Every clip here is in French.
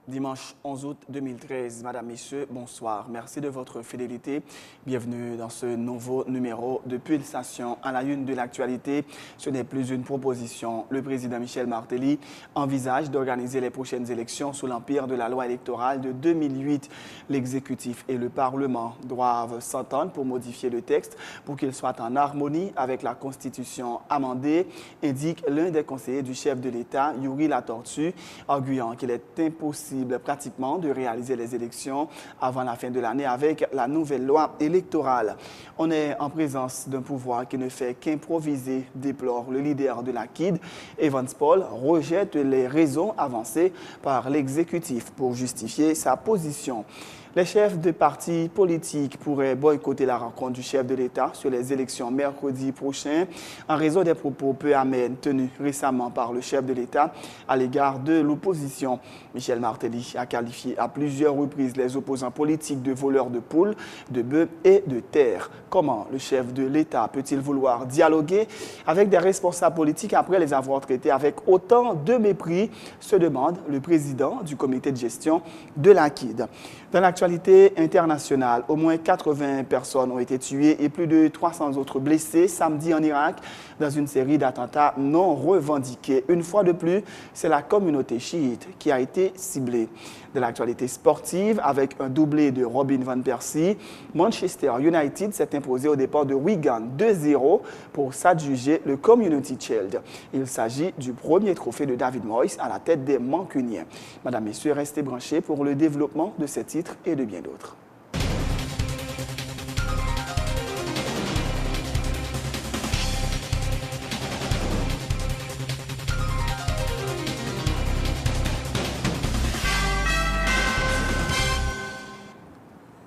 Dimanche 11 août 2013. Madame, Messieurs, bonsoir. Merci de votre fidélité. Bienvenue dans ce nouveau numéro de Pulsation à la une de l'actualité. Ce n'est plus une proposition. Le président Michel Martelly envisage d'organiser les prochaines élections sous l'empire de la loi électorale de 2008. L'exécutif et le Parlement doivent s'entendre pour modifier le texte pour qu'il soit en harmonie avec la Constitution amendée, indique l'un des conseillers du chef de l'État, Yuri Latortue, arguant qu'il est impossible pratiquement de réaliser les élections avant la fin de l'année avec la nouvelle loi électorale. On est en présence d'un pouvoir qui ne fait qu'improviser, déplore le leader de la KID. Evans Paul rejette les raisons avancées par l'exécutif pour justifier sa position. Les chefs de partis politiques pourraient boycotter la rencontre du chef de l'État sur les élections mercredi prochain en raison des propos peu amènes tenus récemment par le chef de l'État à l'égard de l'opposition. Michel Martelly a qualifié à plusieurs reprises les opposants politiques de voleurs de poules, de bœufs et de terre. Comment le chef de l'État peut-il vouloir dialoguer avec des responsables politiques après les avoir traités avec autant de mépris, se demande le président du comité de gestion de la KID. Dans l'actualité internationale, au moins 80 personnes ont été tuées et plus de 300 autres blessées samedi en Irak dans une série d'attentats non revendiqués. Une fois de plus, c'est la communauté chiite qui a été ciblée. De l'actualité sportive, avec un doublé de Robin van Persie, Manchester United s'est imposé au départ de Wigan 2-0 pour s'adjuger le Community Shield. Il s'agit du premier trophée de David Moyes à la tête des Mancuniens. Madame, Messieurs, restez branchés pour le développement de ces titres et de bien d'autres.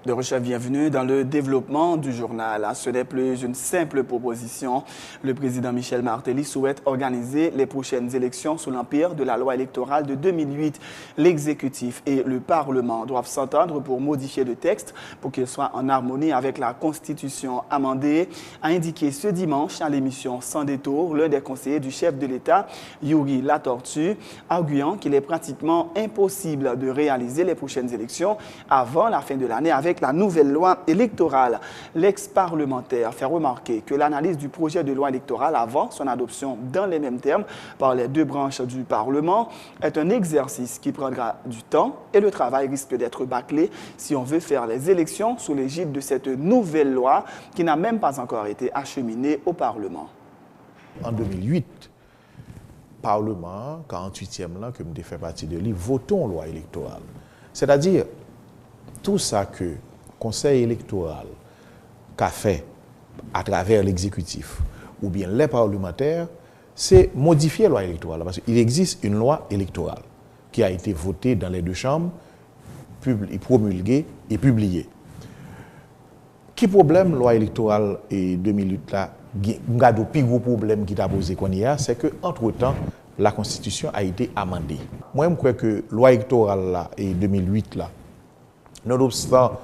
De recherche, bienvenue dans le développement du journal. Ce n'est plus une simple proposition. Le président Michel Martelly souhaite organiser les prochaines élections sous l'empire de la loi électorale de 2008. L'exécutif et le Parlement doivent s'entendre pour modifier le texte pour qu'il soit en harmonie avec la Constitution amendée, a indiqué ce dimanche à l'émission Sans détour l'un des conseillers du chef de l'État, Yuri Latortue, arguant qu'il est pratiquement impossible de réaliser les prochaines élections avant la fin de l'année avec la nouvelle loi électorale. L'ex-parlementaire fait remarquer que l'analyse du projet de loi électorale avant son adoption dans les mêmes termes par les deux branches du Parlement est un exercice qui prendra du temps et le travail risque d'être bâclé si on veut faire les élections sous l'égide de cette nouvelle loi qui n'a même pas encore été acheminée au Parlement. En 2008, Parlement, 48e là, que je fais partie de lui, votons loi électorale. C'est-à-dire, tout ça que le Conseil électoral a fait à travers l'exécutif ou bien les parlementaires, c'est modifier la loi électorale. Parce qu'il existe une loi électorale qui a été votée dans les deux chambres, promulguée et publiée. Quel problème la loi électorale et 2008 là, le plus gros problème qui t'a posé c'est qu'entre-temps, la Constitution a été amendée. Moi, je crois que la loi électorale là, et 2008 là, nonobstant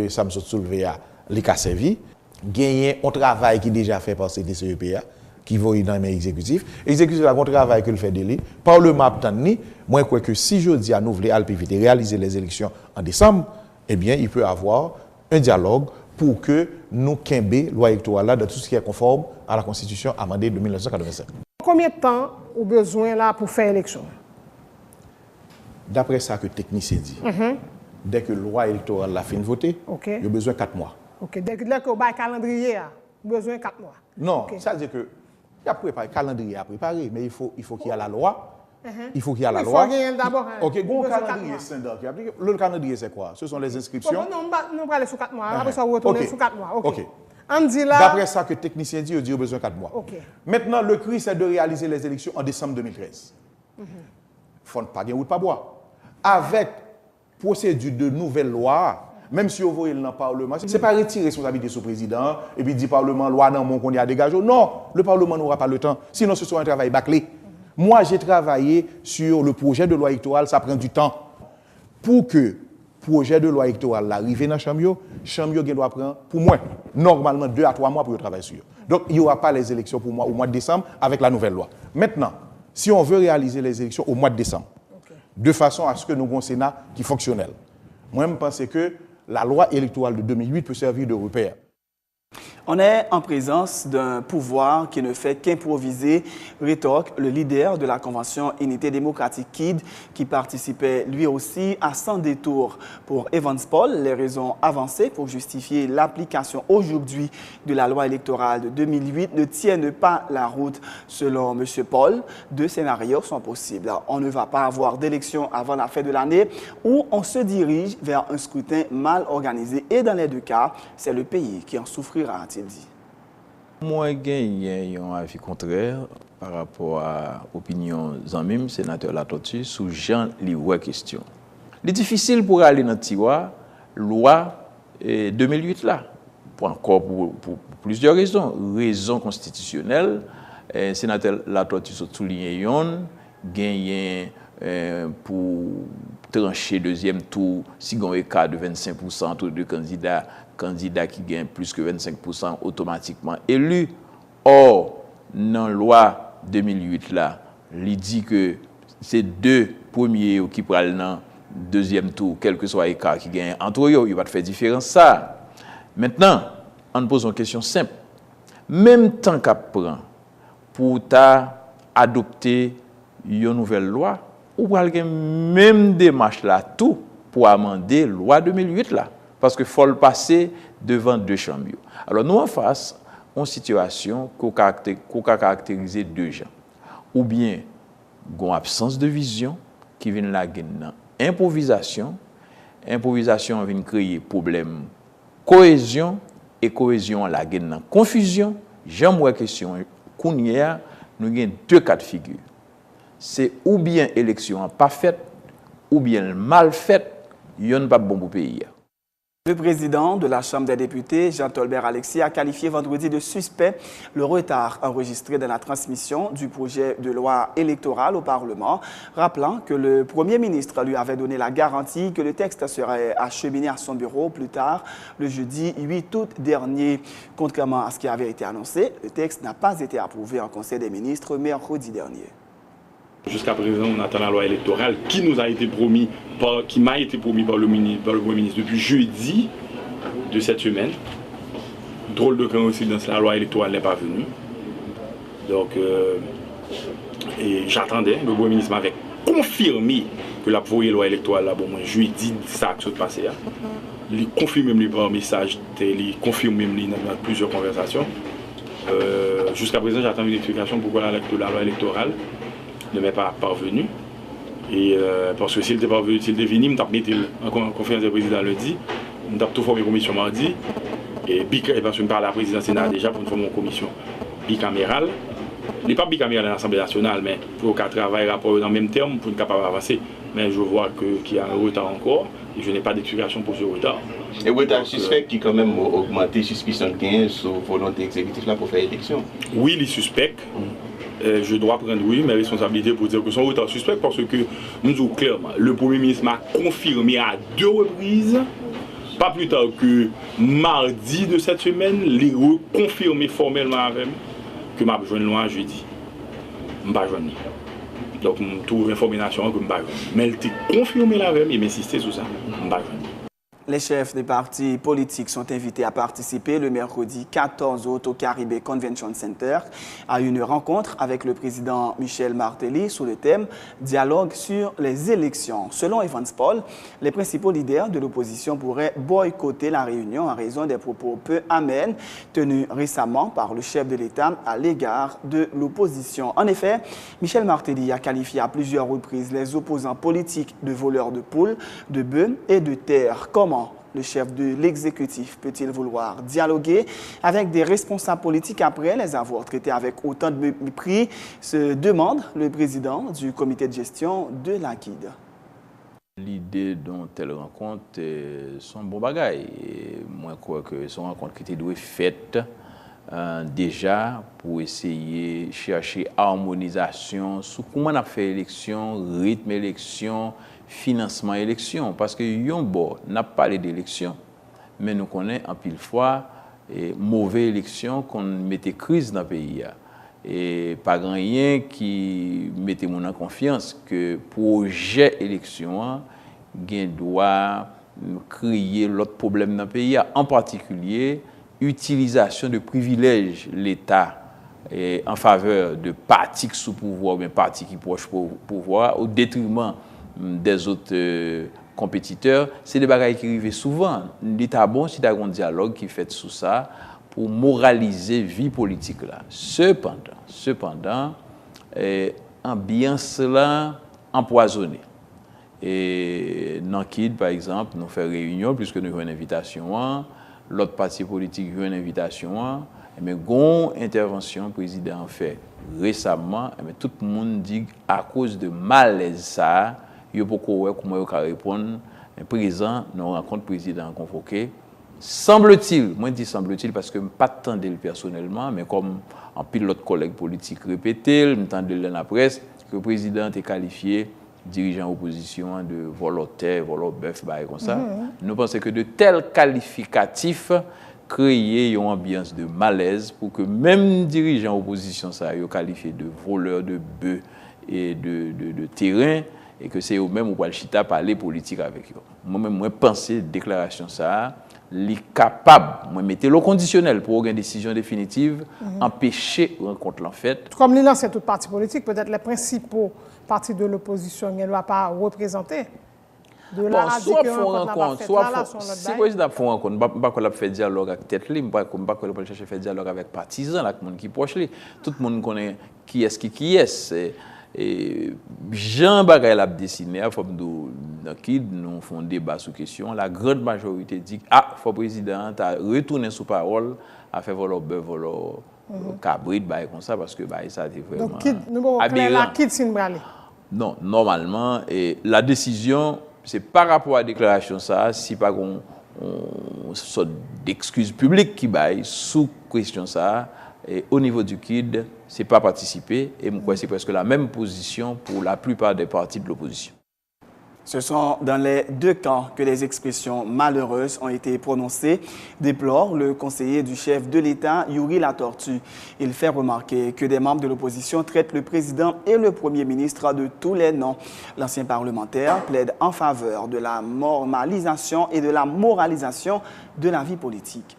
ça me soulevé à les cas servi, gagner un travail qui est déjà fait par CDCEPA, qui va dans les exécutifs. L'exécutif a un travail que le fait de lui. Parlement obtenu, moi je crois que si je dis à nous voulons réaliser les élections en décembre, eh bien il peut y avoir un dialogue pour que nous quimber loi électorale là de tout ce qui est conforme à la Constitution amendée de 1987. Combien de temps vous avez besoin là pour faire l'élection? D'après ça que le technicien dit. Dès que la loi électorale a fini de voter, il y a besoin de 4 mois. Ok. Dès que vous avez un calendrier, il y a besoin de 4 mois. Non, ça veut dire que il y a préparé, calendrier à préparer, mais il faut qu'il y ait la loi. Il faut qu'il y ait la loi. Il faut qu'il y ait d'abord. Ok, bon calendrier standard qui applique. Le calendrier, c'est quoi? Ce sont les inscriptions. Non, nous allons aller sur 4 mois. Après ça, vous retournez sur 4 mois. Ok. On dit là. D'après ça que le technicien dit, il dit besoin de 4 mois. Ok. Maintenant, le cri, c'est de réaliser les élections en décembre 2013. Il ne faut pas gagner ou pas boire. Avec procédure de nouvelle loi, même si vous voyez dans le Parlement, ce n'est pas retirer responsabilité sur le président et puis dire Parlement, loi, non, mon qu'on y a dégagé. Non, le Parlement n'aura pas le temps. Sinon, ce sera un travail bâclé. Moi, j'ai travaillé sur le projet de loi électorale, ça prend du temps. Pour que le projet de loi électorale arrive dans le chambre, doit prendre, pour moi, normalement 2 à 3 mois pour travailler sur. Donc, il n'y aura pas les élections pour moi au mois de décembre avec la nouvelle loi. Maintenant, si on veut réaliser les élections au mois de décembre, de façon à ce que nous ayons un Sénat qui est fonctionnel. Moi, je pense que la loi électorale de 2008 peut servir de repère. On est en présence d'un pouvoir qui ne fait qu'improviser, rétorque le leader de la Convention Unité démocratique KID, qui participait lui aussi à 100 détours. Pour Evans Paul, les raisons avancées pour justifier l'application aujourd'hui de la loi électorale de 2008 ne tiennent pas la route. Selon M. Paul, deux scénarios sont possibles. On ne va pas avoir d'élection avant la fin de l'année ou on se dirige vers un scrutin mal organisé. Et dans les deux cas, c'est le pays qui en souffrira, a-t-il dit. Moi, j'ai un avis contraire par rapport à l'opinion Zanmim, sénateur Latortue, sous Jean Livre question. Il est difficile pour aller dans la loi 2008 là, pour plusieurs raisons. Raison constitutionnelle, sénateur Latortue souligne gagné pour trancher deuxième tour, si on a un écart de 25% entre deux candidats qui gagnent plus que 25% automatiquement élus. Or, dans la loi 2008, là, il dit que c'est deux premiers qui prennent dans le deuxième tour, quel que soit l'écart qui gagne entre eux, il va faire différence ça. Maintenant, on pose une question simple. Même temps qu'on prend pour adopter une nouvelle loi, ou pour la même démarche là, tout pour amender la loi 2008 là. Parce qu'il faut le passer devant deux chambres. Alors nous en face, une situation qu'on caractérise deux gens. Ou bien, une absence de vision qui vient là dans improvisation. Improvisation vient créer problème cohésion et cohésion là dans confusion. J'aime la question qu'on y a, nous avons deux cas de figure. C'est ou bien élection pas faite, ou bien mal faite, il n'y a pas bon pour le pays. Le président de la Chambre des députés, Jean-Tolbert Alexis, a qualifié vendredi de suspect le retard enregistré dans la transmission du projet de loi électorale au Parlement, rappelant que le Premier ministre lui avait donné la garantie que le texte serait acheminé à son bureau plus tard, le jeudi 8 août dernier. Contrairement à ce qui avait été annoncé, le texte n'a pas été approuvé en Conseil des ministres mercredi dernier. Jusqu'à présent, on attend la loi électorale qui nous a été promis, qui m'a été promis par le Premier ministre depuis jeudi de cette semaine. Drôle de coïncidence, la loi électorale n'est pas venue. Donc, j'attendais, le Premier ministre m'avait confirmé que la loi électorale, là, bon, moi, jeudi, ça a passé. Il confirme même par message, il confirme même dans plusieurs conversations. Jusqu'à présent, j'attends une explication pourquoi la loi électorale ne m'est pas parvenu. Et parce que s'il était parvenu, s'il était venu, je vais mettre en conférence de président lundi, je vais tout former une commission mardi. Et parce que je parle à la présidence Sénat déjà pour former une commission bicamérale. Il n'est pas bicaméral à l'Assemblée nationale, mais pour qu'on travaille rapport dans le même terme pour être capable d'avancer. Mais je vois qu'il y a un retard encore et je n'ai pas d'explication pour ce retard. Et vous êtes un suspect qui quand même augmenté suspicion de 15 sur volonté exécutive là pour faire élection? Oui, il est suspect. Je dois prendre mes responsabilités pour dire que son retard suspect parce que nous disons clairement, le Premier ministre m'a confirmé à 2 reprises, pas plus tard que mardi de cette semaine, il a confirmé formellement avec moi que je vais besoin de loi jeudi. Je ne vais pas besoin. Donc, je trouve l'information que je ne vais pas besoin. Mais il a confirmé avec moi et m'insisté sur ça. Je ne vais pas besoin. Les chefs des partis politiques sont invités à participer le mercredi 14 août au Caribé Convention Center à une rencontre avec le président Michel Martelly sous le thème « Dialogue sur les élections ». Selon Evans Paul, les principaux leaders de l'opposition pourraient boycotter la réunion en raison des propos peu amènes tenus récemment par le chef de l'État à l'égard de l'opposition. En effet, Michel Martelly a qualifié à plusieurs reprises les opposants politiques de voleurs de poules, de bœufs et de terre. Comment le chef de l'exécutif peut-il vouloir dialoguer avec des responsables politiques après les avoir traités avec autant de mépris, se demande le président du comité de gestion de la KID. L'idée dont elle rencontre sont bon bagaille. Moi, je crois que son rencontre qui était faite déjà pour essayer de chercher harmonisation sur comment on a fait l'élection, rythme élection, financement élection. Parce que on n'a pas parlé d'élection, mais nous connaissons en pile fois mauvaise élection qu'on mettait crise dans le pays. Et pas grand rien qui mettait mon en confiance que projet élection doit créer l'autre problème dans le pays, en particulier utilisation de privilèges l'État en faveur de partis sous pouvoir ou bien partis qui proches pouvoir au détriment des autres compétiteurs. C'est des bagailles qui arrivent souvent. L'État bon si tu as un dialogue qui fait sous ça pour moraliser vie politique là. Cependant, ambiance là empoisonnée. Et dans KID, par exemple, nous faisons réunion puisque nous avons une invitation. L'autre parti politique a une invitation. Mais gon intervention le président a fait récemment. Mais tout le monde dit à cause de malaise ça, il y a beaucoup comment il répondre. Présent, nous rencontre président convoqué. Semble-t-il, moi je dis semble-t-il parce que je n'ai pas attendu personnellement, mais comme en pilote collègue politique répété, je m'entendais dans la presse que le président est qualifié dirigeant opposition de volontaire, volontaire, comme ça. Nous pensons que de tels qualificatifs créent une ambiance de malaise pour que même dirigeant opposition ça soit qualifié de voleur de bœufs et de terrain et que c'est eux-mêmes ou le chita parler politique avec eux. Moi-même, moi penser déclaration ça li capable moi mettre le conditionnel pour une décision définitive empêcher rencontre en fait comme les lancé toute parti politique peut-être les principaux partis de l'opposition ne doivent pas représenter de là bon, soit font rencontre soit si président font rencontre pas qu'on fait dialogue avec tête li pas qu'on chercher faire dialogue avec partisans là monde qui proche li tout le monde connaît qui est et Jean Bagay l'a dessiné à forme de qui nous font débat sur question la grande majorité dit faut président a retourné sous parole a fait voler bœuf voler cabrit comme ça parce que ça était vraiment donc nous la kid Sinbrale non normalement et la décision c'est par rapport à la déclaration ça si pas une sorte d'excuse publique qui baille sous question ça. Et au niveau du KID, ce n'est pas participer. Et c'est presque la même position pour la plupart des partis de l'opposition. Ce sont dans les deux camps que des expressions malheureuses ont été prononcées, déplore le conseiller du chef de l'État, Yuri Latortue. Il fait remarquer que des membres de l'opposition traitent le président et le premier ministre de tous les noms. L'ancien parlementaire plaide en faveur de la normalisation et de la moralisation de la vie politique.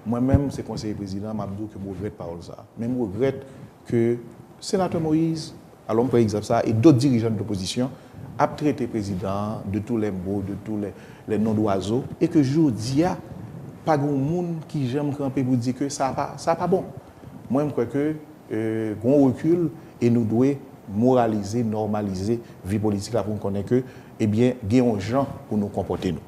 Moi-même, c'est conseiller président, Mabdou, que je regrette parole ça. Même je regrette que le sénateur Moïse, alors par exemple ça, et d'autres dirigeants de l'opposition, a traité le président de tous les mots, de tous les noms d'oiseaux, et que je dis, pas grand monde qui j'aime camper pour dire que ça n'est pas bon. Moi, je crois que on recule et nous devons moraliser, normaliser la vie politique là pour nous connaître que, eh bien, il y a des gens pour nous comporter nous.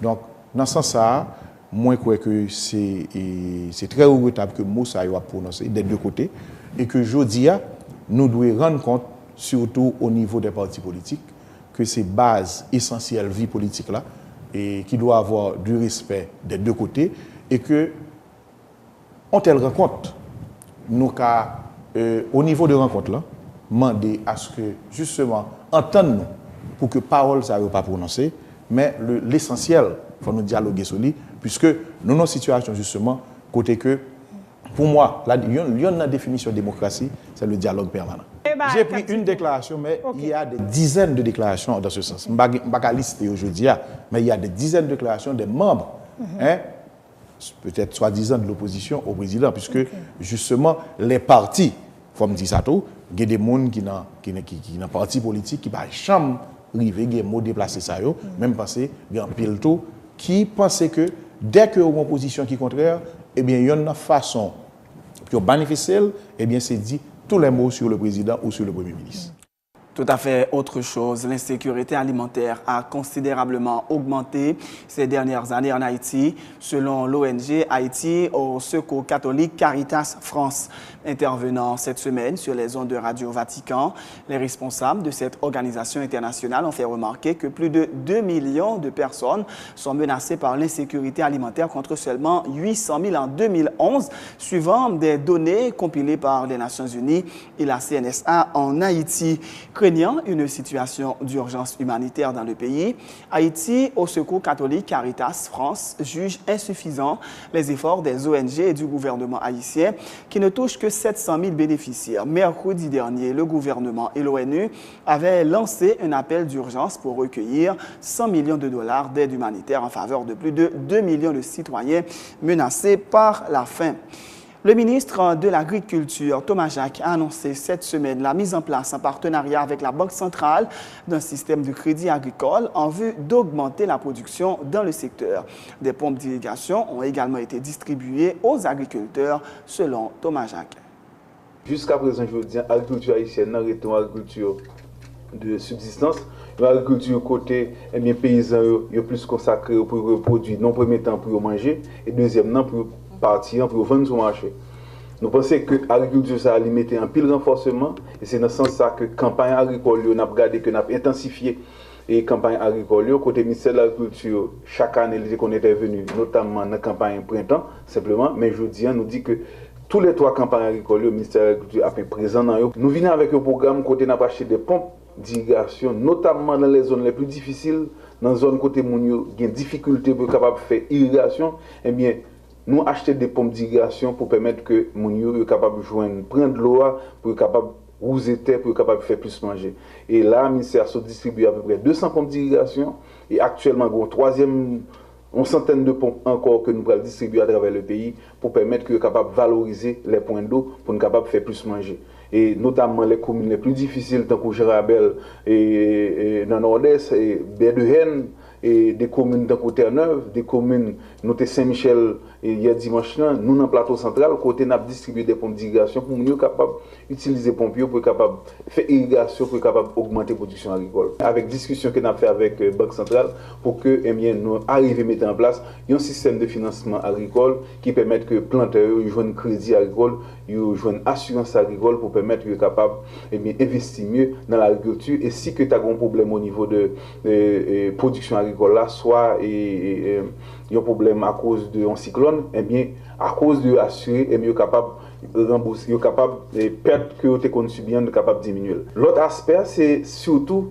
Donc, dans ce sens-là, moi, je crois que c'est très regrettable que Moussa ait prononcé des deux côtés et que je dis, nous devons rendre compte, surtout au niveau des partis politiques, que c'est base essentielle vie politique là et qui doit avoir du respect des deux côtés et que, en telle rencontre, nous au niveau de rencontre là, demander à ce que justement entendre-nous pour que parole ça ne pas prononcée, mais l'essentiel, il faut nous dialoguer sur lui, puisque nous avons une situation justement, côté que, pour moi, il y a une définition de démocratie, c'est le dialogue permanent. J'ai pris une déclaration, mais il y a des dizaines de déclarations dans ce sens. Je ne vais pas lister aujourd'hui, mais il y a des dizaines de déclarations des membres, peut-être soi-disant de l'opposition au président, puisque justement, les partis, il faut me dire ça tout, il y a des gens qui ont un parti politique qui ne va jamais arriver, qui ont déplacé ça, même penser, il y a un pilote qui pensait que dès qu'il y a une position qui est contraire, eh bien, il y a une façon pour manifester, eh bien, c'est dit tous les mots sur le président ou sur le premier ministre. Tout à fait autre chose. L'insécurité alimentaire a considérablement augmenté ces dernières années en Haïti, selon l'ONG Haïti au Secours catholique Caritas France. Intervenant cette semaine sur les ondes de Radio Vatican, les responsables de cette organisation internationale ont fait remarquer que plus de 2 millions de personnes sont menacées par l'insécurité alimentaire contre seulement 800 000 en 2011, suivant des données compilées par les Nations Unies et la CNSA en Haïti. Craignant une situation d'urgence humanitaire dans le pays, Haïti au Secours catholique Caritas France juge insuffisants les efforts des ONG et du gouvernement haïtien qui ne touchent que 700 000 bénéficiaires. Mercredi dernier, le gouvernement et l'ONU avaient lancé un appel d'urgence pour recueillir 100 millions de dollars d'aide humanitaire en faveur de plus de 2 millions de citoyens menacés par la faim. Le ministre de l'Agriculture, Thomas Jacques, a annoncé cette semaine la mise en place en partenariat avec la Banque centrale d'un système de crédit agricole en vue d'augmenter la production dans le secteur. Des pompes d'irrigation ont également été distribuées aux agriculteurs, selon Thomas Jacques. Jusqu'à présent, je veux dire, l'agriculture haïtienne est une agriculture de subsistance. L'agriculture côté paysans est plus consacré pour produire, non premier temps pour manger et deuxième temps pour partir pour vendre sur le marché. Nous pensons que l'agriculture ça a limité un pile renforcement et c'est dans ce sens que la campagne agricole, on a regardé que nous avons intensifié et campagne agricole côté ministère de l'agriculture chaque année qu'on était venu notamment dans la campagne printemps simplement mais je dis nous dit que tous les 3 campagnes agricoles le ministère de l'agriculture a fait présent dans eux. Nous venons avec un programme côté n'a pas acheté des pompes d'irrigation notamment dans les zones les plus difficiles dans les zones côté moun yo gen difficulté pour capable faire irrigation et bien nous acheter des pompes d'irrigation pour permettre que moun yo capable joindre prendre l'eau pour capable rouser terre pour capable faire plus manger. Et là le ministère a distribué à peu près 200 pompes d'irrigation et actuellement une troisième une centaine de pompes encore que nous allons distribuer à travers le pays pour permettre que nous soyons capables de valoriser les points d'eau pour nous capables de faire plus manger. Et notamment les communes les plus difficiles, tant que Gérabel et dans le nord-est, et Baie-de-Haine, et des communes dans Terre-Neuve, des communes, noté Saint-Michel, et hier dimanche, nous dans le plateau central, côté nous avons distribué des pompes d'irrigation pour nous capables d'utiliser les pompes pour capable faire irrigation, pour capable d'augmenter la production agricole. Avec discussion que nous avons fait avec la Banque centrale pour que nous arrivions à mettre en place un système de financement agricole qui permette que les planteurs jouent un crédit agricole, jouent une assurance agricole pour permettre qu'ils soient capables d'investir mieux dans l'agriculture. Et si tu as un problème au niveau de production agricole, là, soit un problème à cause d'un cyclone, et bien à cause de l'assuré, et bien capable de rembourser, capable de perdre que tu as subi, capable de diminuer. L'autre aspect, c'est surtout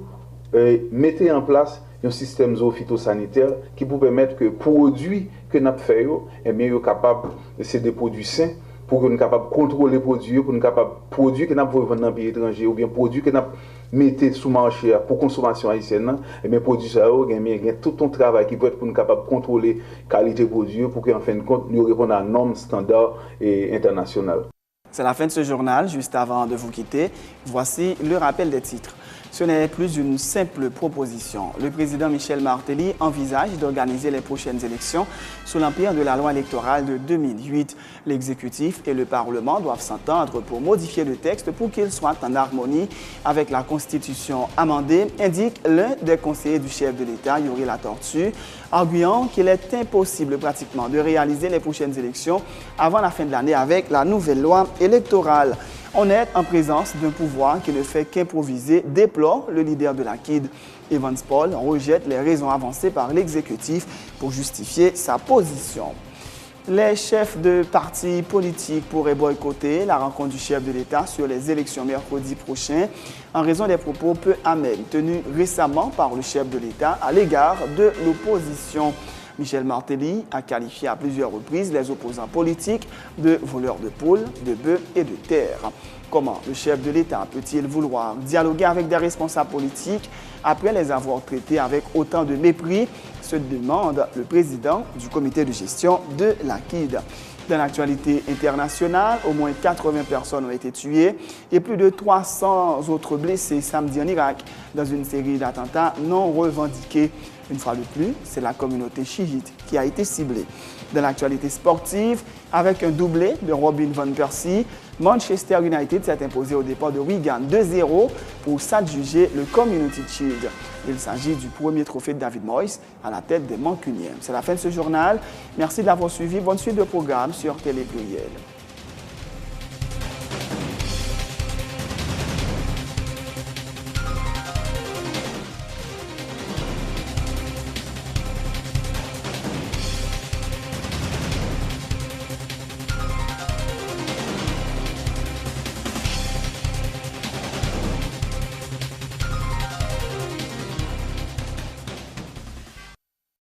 mettre en place un système zoophytosanitaire qui peut permettre que les produits que nous avons fait, et bien sont capables de ser des produits sains pour que nous soyons capables de contrôler les produits, pour que nous soyons capables de produire que nous avons vendu dans les pays étrangers ou bien produits que nous avons mis sur le marché pour consommation haïtienne, et bien produits ça, il y a tout un travail qui peut être pour nous capables de contrôler la qualité des produits pour qu'en fin de compte nous répondions à normes standards et internationales. C'est la fin de ce journal. Juste avant de vous quitter, voici le rappel des titres. Ce n'est plus une simple proposition. Le président Michel Martelly envisage d'organiser les prochaines élections sous l'empire de la loi électorale de 2008. L'exécutif et le Parlement doivent s'entendre pour modifier le texte pour qu'il soit en harmonie avec la Constitution amendée, indique l'un des conseillers du chef de l'État, Yuri Latortue, arguant qu'il est impossible pratiquement de réaliser les prochaines élections avant la fin de l'année avec la nouvelle loi électorale. On est en présence d'un pouvoir qui ne fait qu'improviser, déplore le leader de la KID. Evans Paul rejette les raisons avancées par l'exécutif pour justifier sa position. Les chefs de partis politiques pourraient boycotter la rencontre du chef de l'État sur les élections mercredi prochain en raison des propos peu amènes tenus récemment par le chef de l'État à l'égard de l'opposition. Michel Martelly a qualifié à plusieurs reprises les opposants politiques de voleurs de poules, de bœufs et de terre. Comment le chef de l'État peut-il vouloir dialoguer avec des responsables politiques après les avoir traités avec autant de mépris, se demande le président du comité de gestion de la KID. Dans l'actualité internationale, au moins 80 personnes ont été tuées et plus de 300 autres blessés samedi en Irak dans une série d'attentats non revendiqués. Une fois de plus, c'est la communauté chiite qui a été ciblée. Dans l'actualité sportive, avec un doublé de Robin Van Persie, Manchester United s'est imposé au départ de Wigan 2-0 pour s'adjuger le Community Shield. Il s'agit du premier trophée de David Moyes à la tête des Mancuniens. C'est la fin de ce journal. Merci de l'avoir suivi. Bonne suite de programme sur Télé Pluriel.